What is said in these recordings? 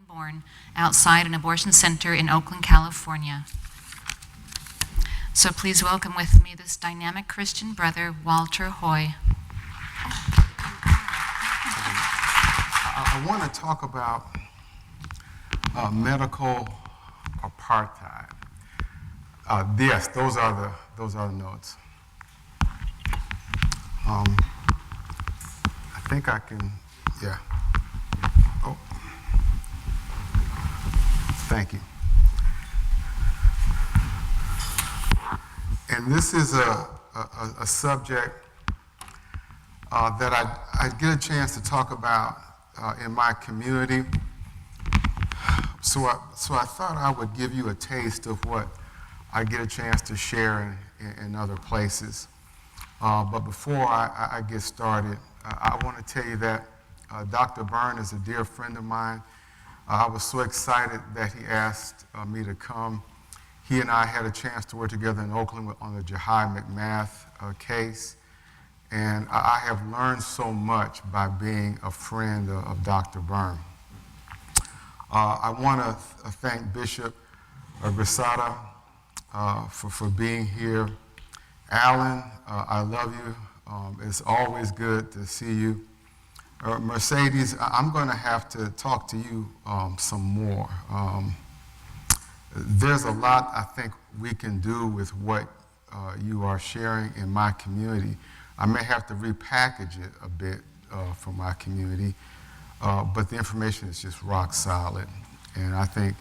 unborn outside an abortion center in Oakland, California. So please welcome with me this dynamic Christian brother, Walter Hoye. I want to talk about medical apartheid. Yes, those are the notes. I think I can, yeah. Oh, thank you. And this is a subject that I get a chance to talk about in my community. So I thought I would give you a taste of what I get a chance to share in other places. But before I get started, I want to tell you that Dr. Byrne is a dear friend of mine. I was so excited that he asked me to come. He and I had a chance to work together in Oakland on the Hoye McMath case. And I have learned so much by being a friend of Dr. Byrne. I want to thank Bishop Grisada for being here. Alan, I love you. It's always good to see you. Mercedes, I'm going to have to talk to you some more. There's a lot I think we can do with what you are sharing in my community. I may have to repackage it a bit for my community, but the information is just rock solid. And I think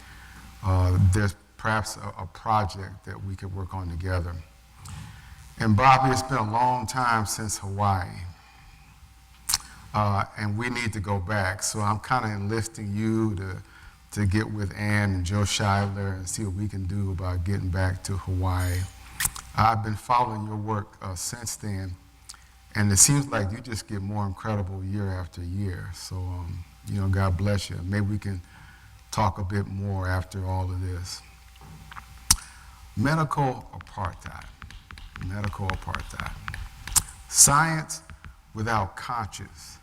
there's perhaps a project that we could work on together. And Bobby, it's been a long time since Hawaii, and we need to go back. So I'm kind of enlisting you to get with Ann and Joe Scheidler and see what we can do about getting back to Hawaii. I've been following your work since then, and it seems like you just get more incredible year after year. So, God bless you. Maybe we can talk a bit more after all of this. Medical apartheid. Medical apartheid. Science without conscience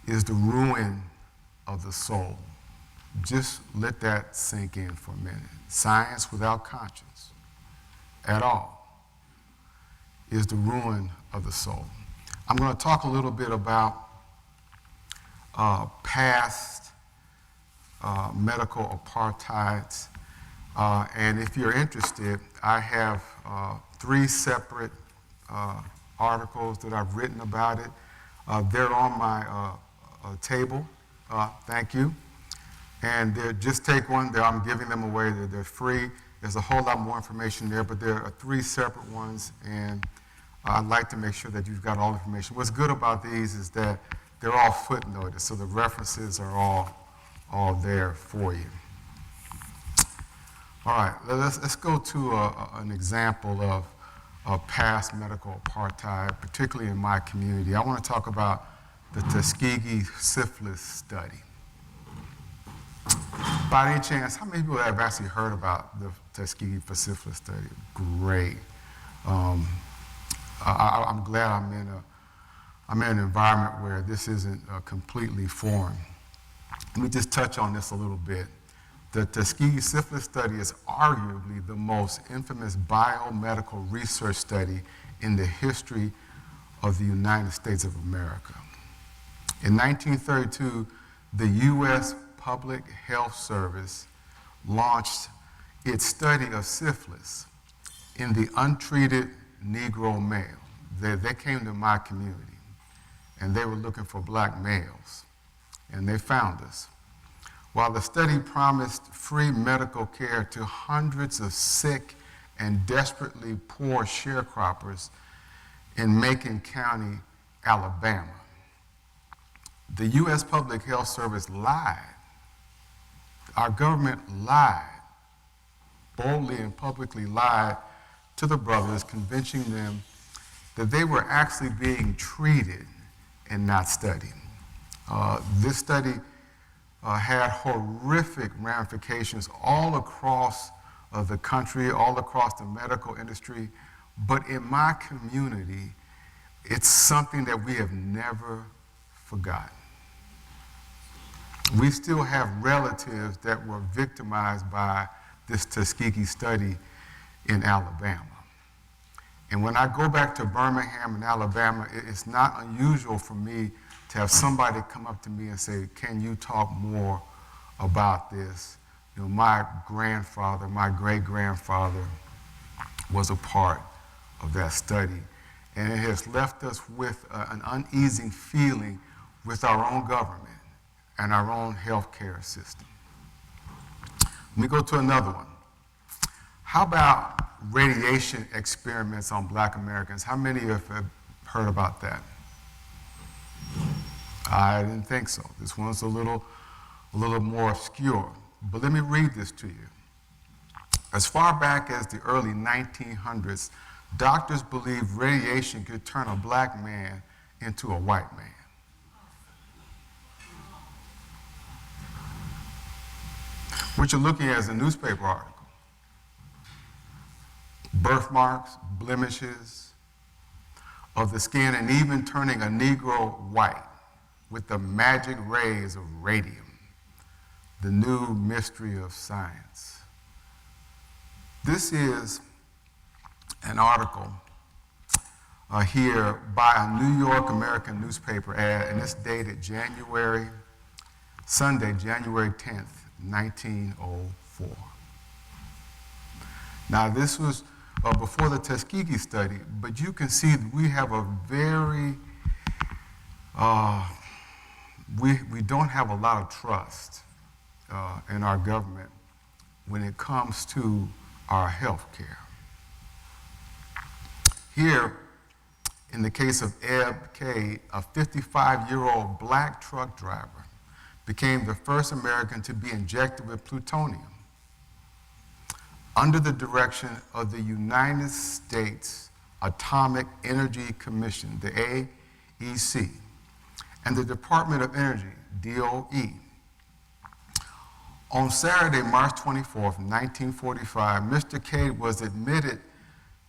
is the ruin of the soul. Just let that sink in for a minute. Science without conscience at all is the ruin of the soul. I'm going to talk a little bit about past medical apartheids. And if you're interested, I have 3 separate articles that I've written about it. They're on my table. Thank you. And just take one. I'm giving them away. They're free. There's a whole lot more information there, but there are 3 separate ones, and I'd like to make sure that you've got all the information. What's good about these is that they're all footnoted, so the references are all there for you. All right, let's go to an example of past medical apartheid, particularly in my community. I want to talk about the Tuskegee syphilis study. By any chance, how many people have actually heard about the Tuskegee syphilis study? Great. I'm glad I'm in an environment where this isn't completely foreign. Let me just touch on this a little bit. The Tuskegee syphilis study is arguably the most infamous biomedical research study in the history of the United States of America. In 1932, the U.S. Public Health Service launched its study of syphilis in the untreated Negro male. They came to my community, and they were looking for black males, and they found us. While the study promised free medical care to hundreds of sick and desperately poor sharecroppers in Macon County, Alabama, the U.S. Public Health Service lied. Our government lied, boldly and publicly lied to the brothers, convincing them that they were actually being treated and not studied. This study had horrific ramifications all across the country, all across the medical industry, but in my community, it's something that we have never forgotten. we still have relatives that were victimized by this Tuskegee study in Alabama. And when I go back to Birmingham in Alabama, it's not unusual for me to have somebody come up to me and say, can you talk more about this? You know, my grandfather, my great-grandfather was a part of that study. And it has left us with an uneasy feeling with our own government and our own healthcare system. Let me go to another one. How about radiation experiments on Black Americans? How many have heard about that? I didn't think so. This one's a little more obscure. But let me read this to you. As far back as the early 1900s, doctors believed radiation could turn a black man into a white man. What you're looking at is a newspaper article. Birthmarks, blemishes of the skin, and even turning a Negro white with the magic rays of radium, the new mystery of science. This is an article here by a New York American newspaper ad, and it's dated Sunday, January 10th, 1904. Now, this was before the Tuskegee study, but you can see that we have a very, we don't have a lot of trust in our government when it comes to our health care. Here, in the case of Ebb K., a 55-year-old black truck driver became the first American to be injected with plutonium under the direction of the United States Atomic Energy Commission, the AEC, and the Department of Energy, DOE. On Saturday, March 24th, 1945, Mr. K was admitted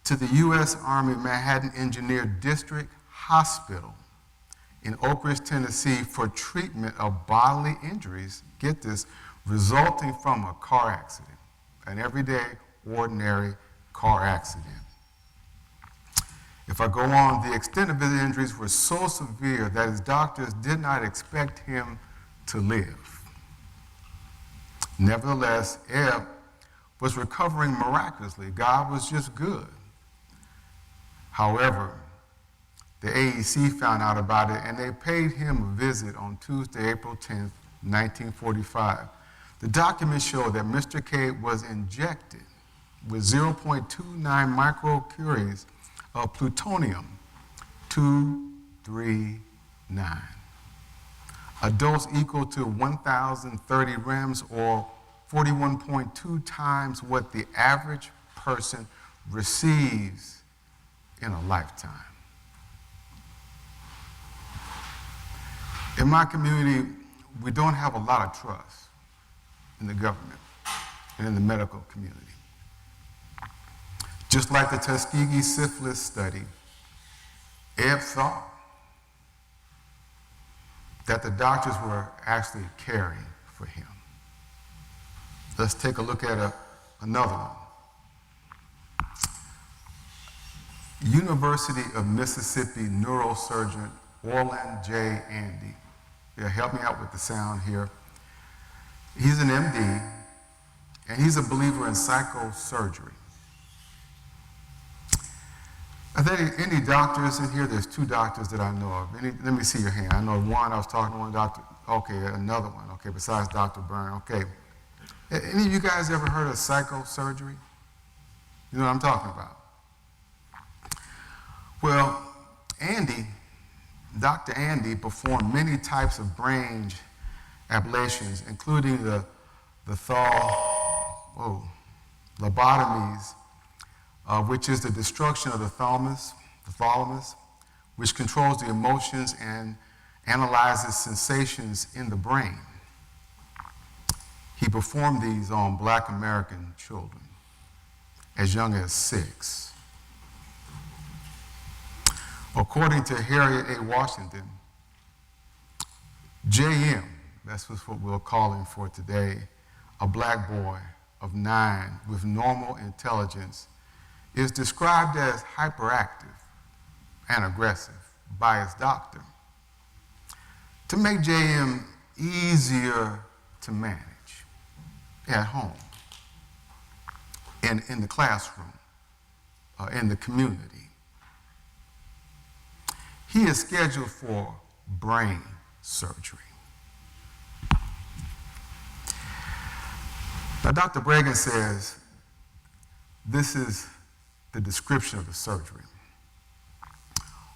to the U.S. Army Manhattan Engineer District Hospital in Oak Ridge, Tennessee for treatment of bodily injuries, get this, resulting from a car accident, an everyday, ordinary car accident. If I go on, the extent of his injuries were so severe that his doctors did not expect him to live. Nevertheless, Ebb was recovering miraculously. God was just good. However, the AEC found out about it, and they paid him a visit on Tuesday, April 10th, 1945. The documents show that Mr. K was injected with 0.29 microcuries of plutonium-239, a dose equal to 1,030 rems, or 41.2 times what the average person receives in a lifetime. In my community, we don't have a lot of trust in the government and in the medical community. Just like the Tuskegee syphilis study, Ebb thought that the doctors were actually caring for him. Let's take a look at another one. University of Mississippi neurosurgeon Orland J. Andy. Yeah, help me out with the sound here. He's an MD, and he's a believer in psychosurgery. Are there any doctors in here? There's two doctors that I know of. Let me see your hand. I know one, I was talking to one doctor. Okay, another one. Okay, besides Dr. Byrne. Okay. Any of you guys ever heard of psychosurgery? You know what I'm talking about? Well, Dr. Andy performed many types of brain ablations, including the lobotomies, which is the destruction of the thalamus, which controls the emotions and analyzes sensations in the brain. He performed these on Black American children as young as 6. According to Harriet A. Washington, J.M., that's just what we'll call him for today, a black boy of 9 with normal intelligence, is described as hyperactive and aggressive by his doctor to make JM easier to manage at home, in the classroom, in the community. He is scheduled for brain surgery. Now, Dr. Bregan says this is the description of the surgery.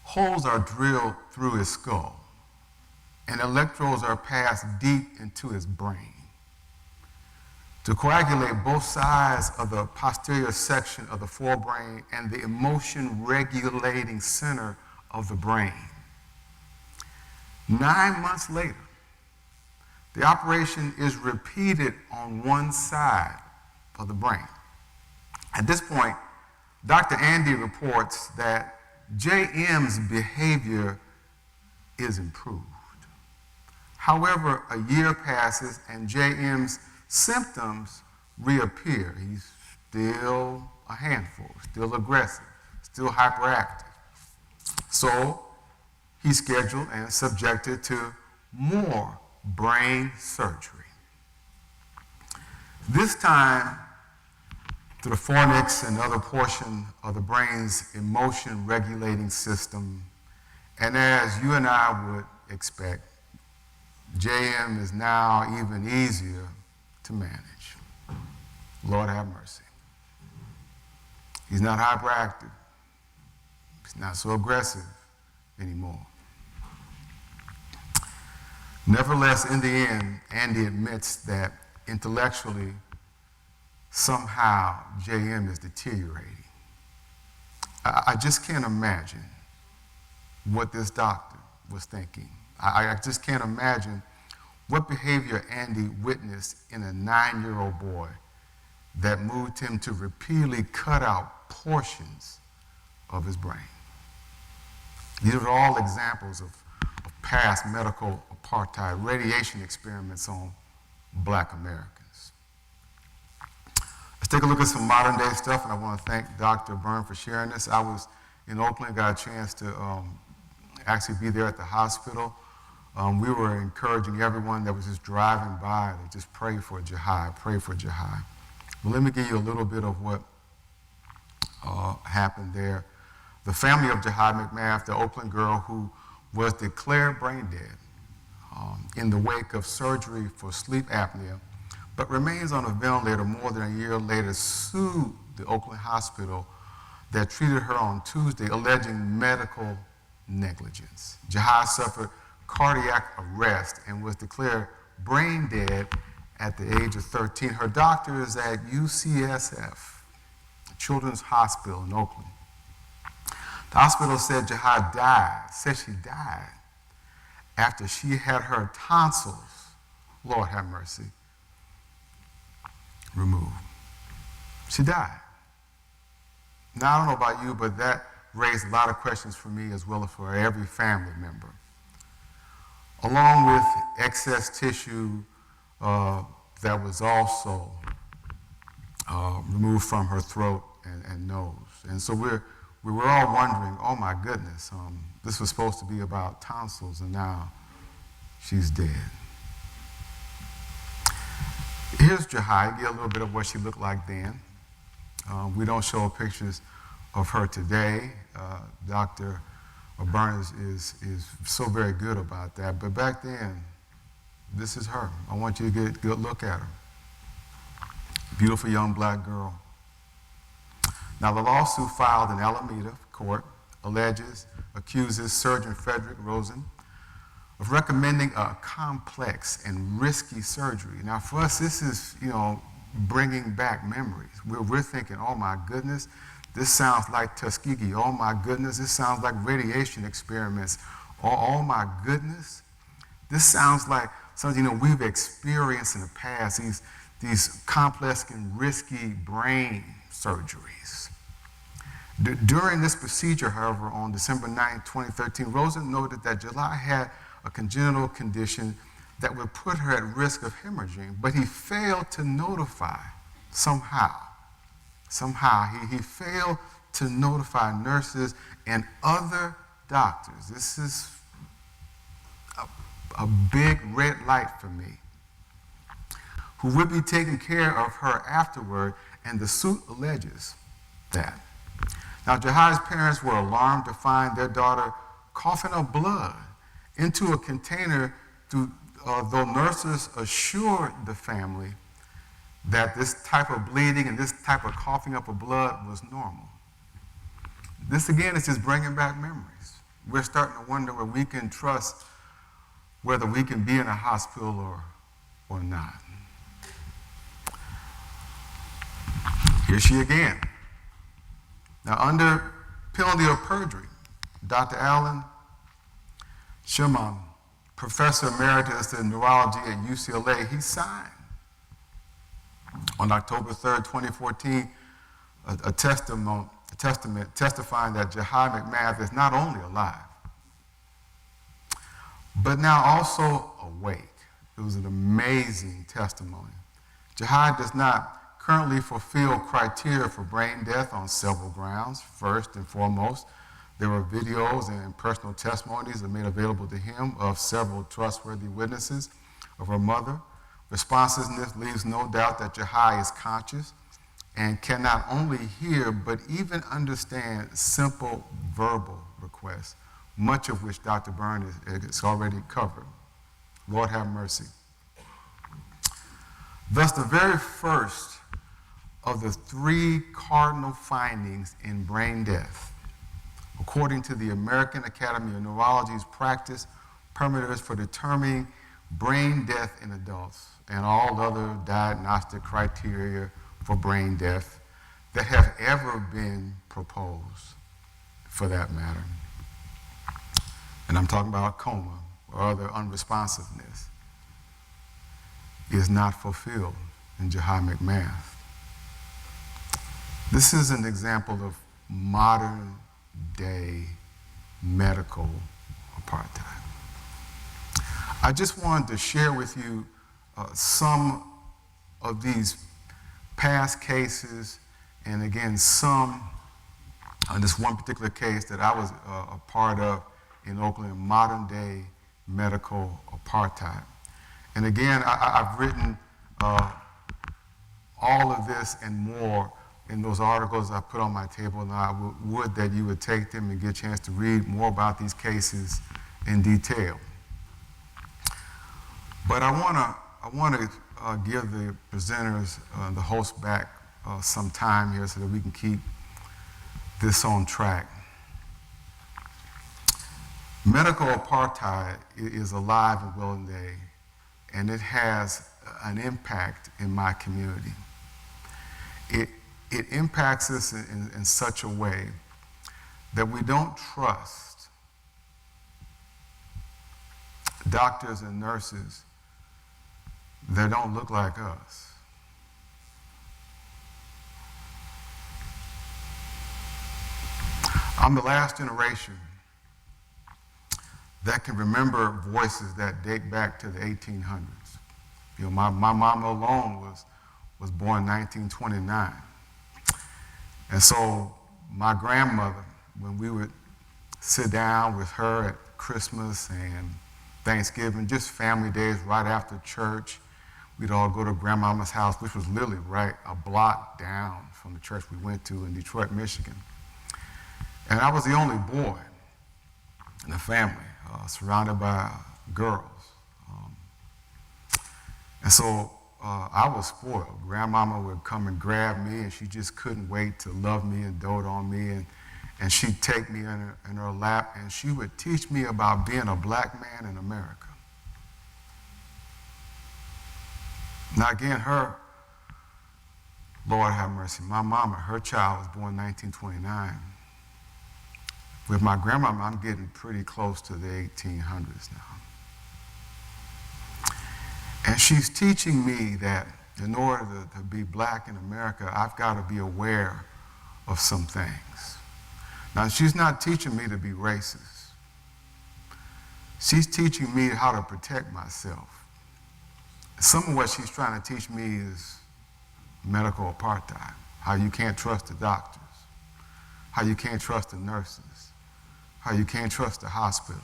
Holes are drilled through his skull, and electrodes are passed deep into his brain to coagulate both sides of the posterior section of the forebrain and the emotion-regulating center of the brain. 9 months later, the operation is repeated on one side of the brain. At this point, Dr. Andy reports that JM's behavior is improved. However, a year passes and JM's symptoms reappear. He's still a handful, still aggressive, still hyperactive. So he's scheduled and subjected to more brain surgery. This time to the fornix and other portion of the brain's emotion regulating system. And as you and I would expect, JM is now even easier to manage. Lord have mercy. He's not hyperactive. He's not so aggressive anymore. Nevertheless, in the end, Andy admits that intellectually, somehow JM is deteriorating. I just can't imagine what this doctor was thinking. I just can't imagine what behavior Andy witnessed in a 9-year-old boy that moved him to repeatedly cut out portions of his brain. These are all examples of past medical apartheid radiation experiments on black Americans. Let's take a look at some modern day stuff, and I want to thank Dr. Byrne for sharing this. I was in Oakland, got a chance to actually be there at the hospital. We were encouraging everyone that was just driving by to just pray for Jihad, pray for Jihad. Well, let me give you a little bit of what happened there. The family of Jihad McMath, the Oakland girl who was declared brain dead in the wake of surgery for sleep apnea, but remains on a ventilator more than a year later, sued the Oakland hospital that treated her on Tuesday, alleging medical negligence. Jihad suffered cardiac arrest and was declared brain dead at the age of 13. Her doctor is at UCSF, Children's Hospital in Oakland. The hospital said Jihad died, said she died after she had her tonsils, Lord have mercy, removed. She died. Now, I don't know about you, but that raised a lot of questions for me as well as for every family member. Along with excess tissue that was also removed from her throat and nose. And so we were all wondering, oh my goodness, this was supposed to be about tonsils and now she's dead. Here's Jihad. Get a little bit of what she looked like then. We don't show pictures of her today. Dr. Byrne is so very good about that. But back then, this is her. I want you to get a good look at her. Beautiful young black girl. Now, the lawsuit filed in Alameda Court accuses Surgeon Frederick Rosen of recommending a complex and risky surgery. Now, for us, this is, bringing back memories. We're thinking, oh my goodness, this sounds like Tuskegee. Oh my goodness, this sounds like radiation experiments. Oh my goodness, this sounds like something we've experienced in the past. These complex and risky brain surgeries. During this procedure, however, on December 9, 2013, Rosen noted that July had a congenital condition that would put her at risk of hemorrhaging, but he failed to notify somehow. He failed to notify nurses and other doctors. This is a big red light for me. Who would be taking care of her afterward, and the suit alleges that. Now, Jahai's parents were alarmed to find their daughter coughing up blood into a container, though nurses assured the family that this type of bleeding and this type of coughing up of blood was normal. This, again, is just bringing back memories. We're starting to wonder whether we can trust whether we can be in a hospital or not. Here she again. Now, under penalty of perjury, Dr. Alan Shimon, professor emeritus in neurology at UCLA, he signed on October 3rd, 2014, a testament testifying that Jahai McMath is not only alive, but now also awake. It was an amazing testimony. Jahai does not currently fulfill criteria for brain death on several grounds. First and foremost, there were videos and personal testimonies that made available to him of several trustworthy witnesses of her mother. Responsiveness leaves no doubt that Jahai is conscious and can not only hear but even understand simple verbal requests, much of which Dr. Byrne has already covered. Lord have mercy. Thus, the very first of the 3 cardinal findings in brain death, according to the American Academy of Neurology's practice parameters for determining brain death in adults and all other diagnostic criteria for brain death that have ever been proposed, for that matter. And I'm talking about coma or other unresponsiveness, is not fulfilled in Jahai McMath. This is an example of modern day medical apartheid. I just wanted to share with you some of these past cases, and again, this one particular case that I was a part of in Oakland, modern day medical apartheid. And again, I've written all of this and more in those articles I put on my table, and I would that you would take them and get a chance to read more about these cases in detail. But I want to give the presenters, the host back some time here so that we can keep this on track. Medical apartheid is alive and well today, and it has an impact in my community. It impacts us in such a way that we don't trust doctors and nurses that don't look like us. I'm the last generation that can remember voices that date back to the 1800s. You know, my mama alone was born in 1929. And so my grandmother, when we would sit down with her at Christmas and Thanksgiving, just family days right after church, we'd all go to grandmama's house, which was literally right a block down from the church we went to in Detroit, Michigan. And I was the only boy in the family, surrounded by girls. And so I was spoiled. Grandmama would come and grab me, and she just couldn't wait to love me and dote on me. And she'd take me in her lap, and she would teach me about being a black man in America. Now again, her, Lord have mercy, my mama, her child was born in 1929. With my grandmama, I'm getting pretty close to the 1800s now. And she's teaching me that in order to be black in America, I've got to be aware of some things. Now, she's not teaching me to be racist. She's teaching me how to protect myself Some of what she's trying to teach me is medical apartheid, how you can't trust the doctors, how you can't trust the nurses, how you can't trust the hospitals.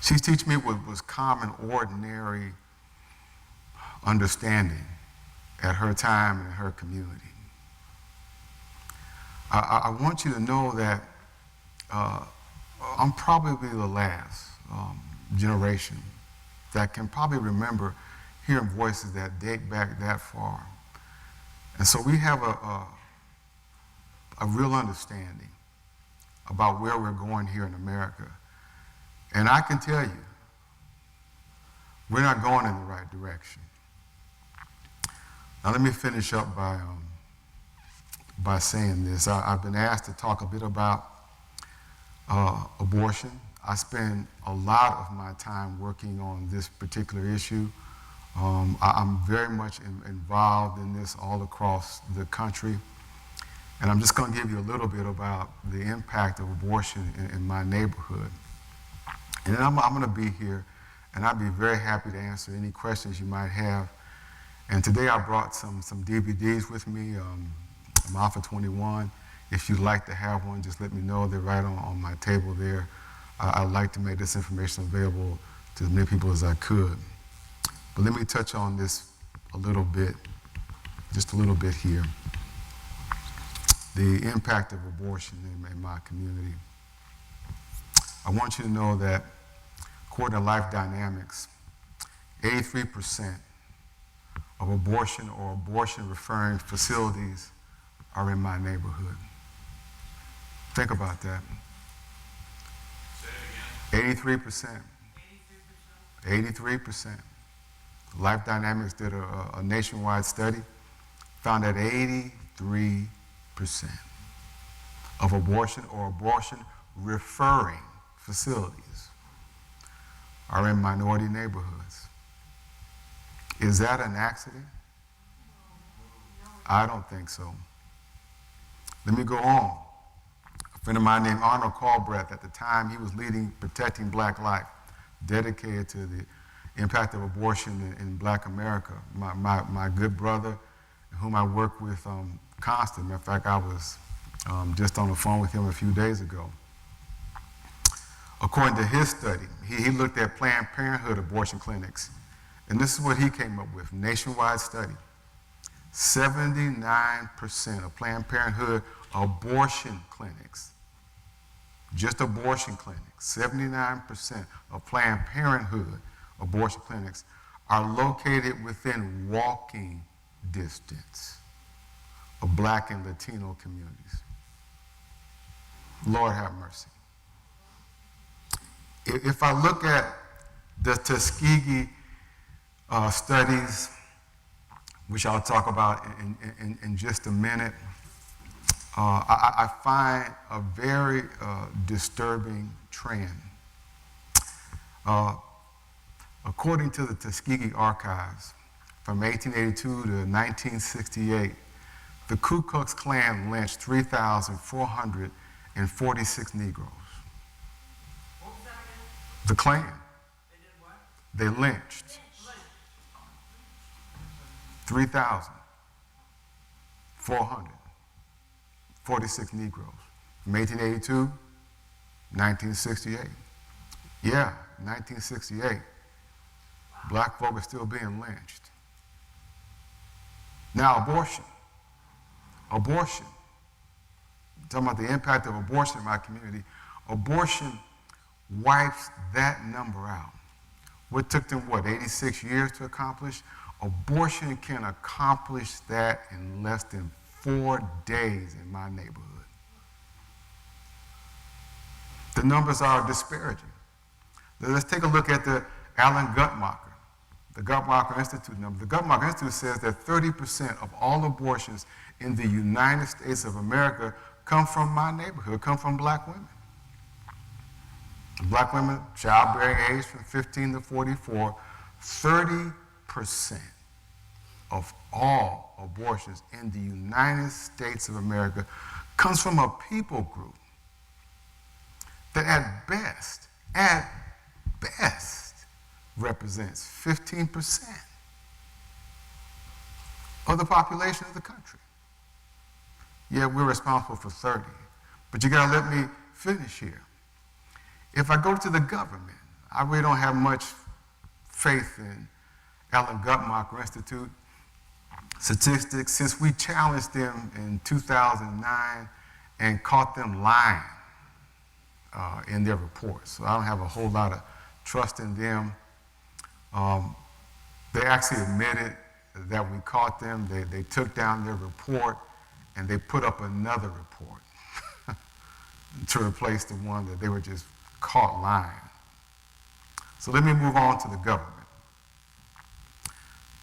She's teaching me what was common, ordinary understanding at her time and in her community. I want you to know that I'm probably the last generation that can probably remember hearing voices that date back that far. And so we have a real understanding about where we're going here in America. And I can tell you, we're not going in the right direction. Now let me finish up by saying this. I've been asked to talk a bit about abortion. I spend a lot of my time working on this particular issue. I'm very much involved in this all across the country. And I'm just going to give you a little bit about the impact of abortion in my neighborhood. And then I'm going to be here, and I'd be very happy to answer any questions you might have. And today I brought some DVDs with me. I'm Alpha 21. If you'd like to have one, just let me know. They're right on my table there. I'd like to make this information available to as many people as I could. But let me touch on this a little bit, just a little bit here. The impact of abortion in my community. I want you to know that according to Life Dynamics, 83% of abortion or abortion-referring facilities are in my neighborhood. Think about that. Say it again. 83%. 83%. Life Dynamics did a nationwide study, found that 83% of abortion or abortion-referring facilities are in minority neighborhoods. Is that an accident? I don't think so. Let me go on. A friend of mine named Arnold Callbreath, at the time he was leading Protecting Black Life, dedicated to the impact of abortion in Black America. My good brother, whom I work with constantly. Matter of fact, I was just on the phone with him a few days ago. According to his study, he looked at Planned Parenthood abortion clinics, and this is what he came up with, nationwide study. 79% of Planned Parenthood abortion clinics, just abortion clinics, 79% of Planned Parenthood abortion clinics are located within walking distance of Black and Latino communities. Lord have mercy. If I look at the Tuskegee studies, which I'll talk about in just a minute, I find a very disturbing trend. According to the Tuskegee archives, from 1882 to 1968, the Ku Klux Klan lynched 3,446 Negroes. What was that again? The Klan. They did what? They lynched 3,446 Negroes from 1882 to 1968. Yeah, 1968. Black folk are still being lynched. Now, abortion. Abortion. Talking about the impact of abortion in my community. Abortion wipes that number out. What took them, 86 years to accomplish? Abortion can accomplish that in less than 4 days in my neighborhood. The numbers are disparaging. Let's take a look at the Alan Guttmacher, the Guttmacher Institute number. The Guttmacher Institute says that 30% of all abortions in the United States of America come from my neighborhood, come from Black women. Black women, childbearing age from 15 to 44, 30% of all abortions in the United States of America comes from a people group that at best, represents 15% of the population of the country. Yeah, we're responsible for 30, but you gotta let me finish here. If I go to the government, I really don't have much faith in Alan Guttmacher Institute statistics since we challenged them in 2009 and caught them lying in their reports. So I don't have a whole lot of trust in them. They actually admitted that we caught them. They took down their report and they put up another report to replace the one that they were just caught lying. So let me move on to the government.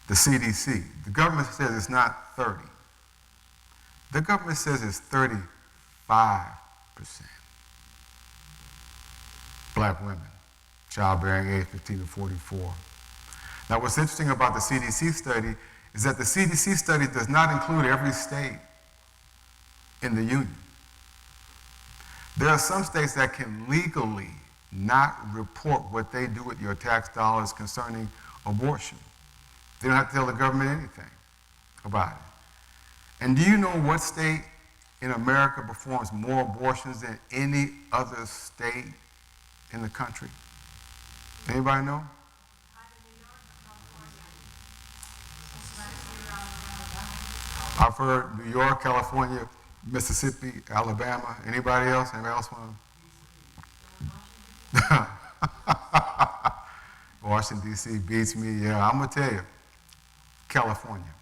The CDC. The government says it's not 30. The government says it's 35% black women, childbearing age 15 to 44. Now what's interesting about the CDC study is that the CDC study does not include every state in the union. There are some states that can legally not report what they do with your tax dollars concerning abortion. They don't have to tell the government anything about it. And do you know what state in America performs more abortions than any other state in the country? Anybody know? I've heard New York, California, Mississippi, Alabama. Anybody else? Anybody else want to? Washington, D.C. beats me. Yeah, I'm going to tell you. California.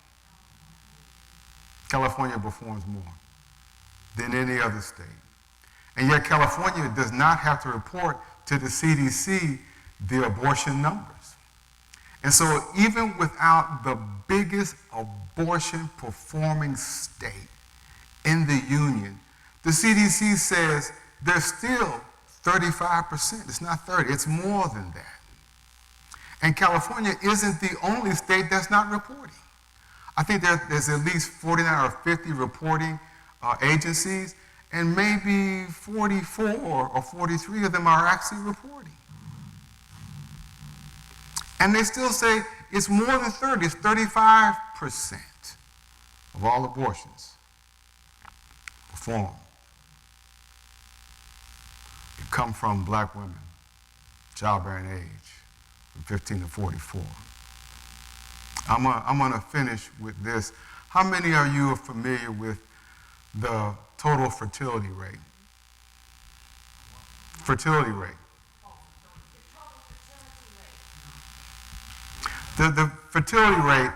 California performs more than any other state. And yet California does not have to report to the CDC the abortion numbers. And so even without the biggest abortion performing state in the union, the CDC says there's still 35%. It's not 30, it's more than that. And California isn't the only state that's not reporting. I think there's at least 49 or 50 reporting agencies, and maybe 44 or 43 of them are actually reporting. And they still say it's more than 30, it's 35% of all abortions performed come from black women, childbearing age, from 15 to 44. I'm going to finish with this. How many of you are familiar with the total fertility rate? Fertility rate. The fertility rate,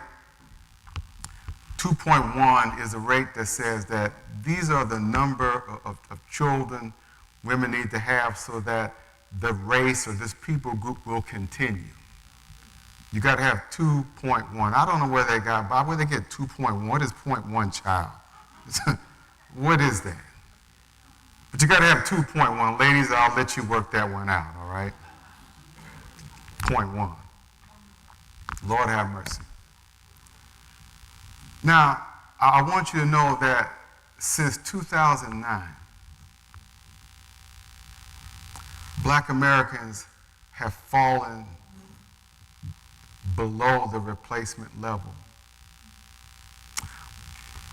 2.1, is a rate that says that these are the number of children women need to have so that the race or this people group will continue. You got to have 2.1. I don't know where they got, by where they get 2.1. What is 0.1 child? What is that? But you got to have 2.1. Ladies, I'll let you work that one out, all right? 0.1. Lord have mercy. Now, I want you to know that since 2009, black Americans have fallen below the replacement level.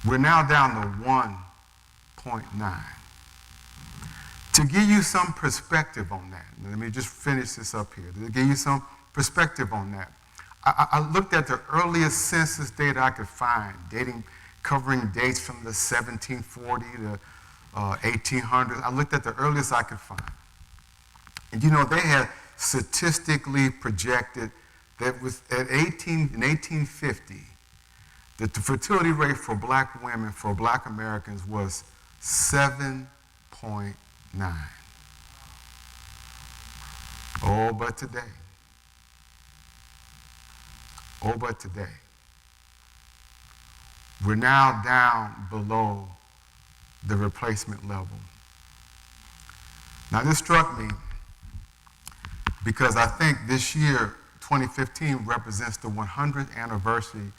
We're now down to 1.9. To give you some perspective on that, let me just finish this up here. To give you some perspective on that, I looked at the earliest census data I could find, covering dates from the 1740 to 1800. I looked at the earliest I could find. And you know, they had statistically projected that in 1850, that the fertility rate for black women, for black Americans, was 7.9. Oh, but today, we're now down below the replacement level. Now, this struck me because I think this year, 2015, represents the 100th anniversary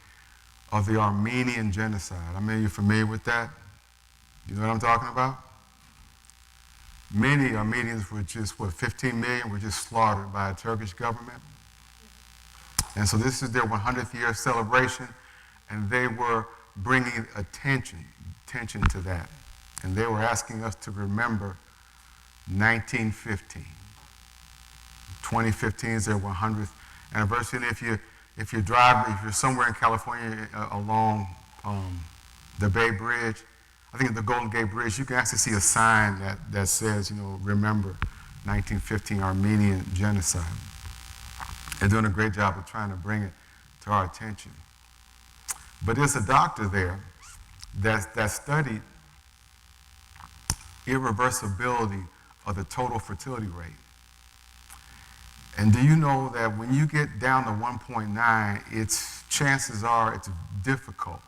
of the Armenian genocide. I mean, you're familiar with that? You know what I'm talking about? Many Armenians were just, 15 million were just slaughtered by a Turkish government. And so this is their 100th year celebration, and they were bringing attention to that. And they were asking us to remember 1915. 2015 is their 100th anniversary. And if you're somewhere in California along the Bay Bridge, I think at the Golden Gate Bridge, you can actually see a sign that says, remember 1915 Armenian genocide. They're doing a great job of trying to bring it to our attention. But there's a doctor there that studied irreversibility of the total fertility rate. And do you know that when you get down to 1.9, chances are it's difficult.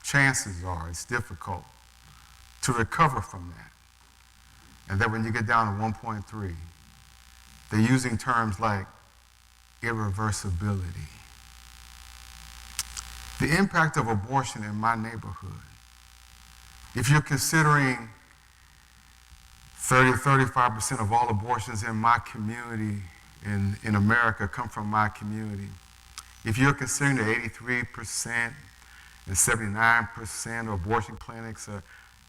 Chances are it's difficult to recover from that. And that when you get down to 1.3, they're using terms like irreversibility. The impact of abortion in my neighborhood, if you're considering 35% of all abortions in my community in America come from my community. If you're considering that 83% and 79% of abortion clinics are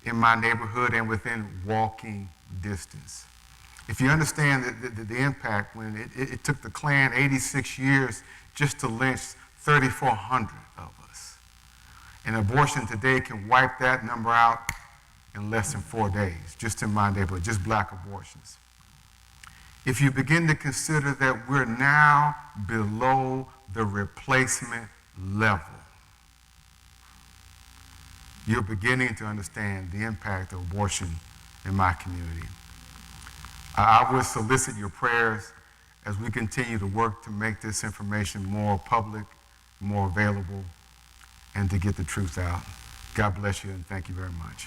in my neighborhood and within walking distance. If you understand the impact when it took the Klan 86 years just to lynch 3,400 of us. And abortion today can wipe that number out in less than 4 days, just in my neighborhood, just black abortions. If you begin to consider that we're now below the replacement level, you're beginning to understand the impact of abortion in my community. I would solicit your prayers as we continue to work to make this information more public, more available, and to get the truth out. God bless you, and thank you very much.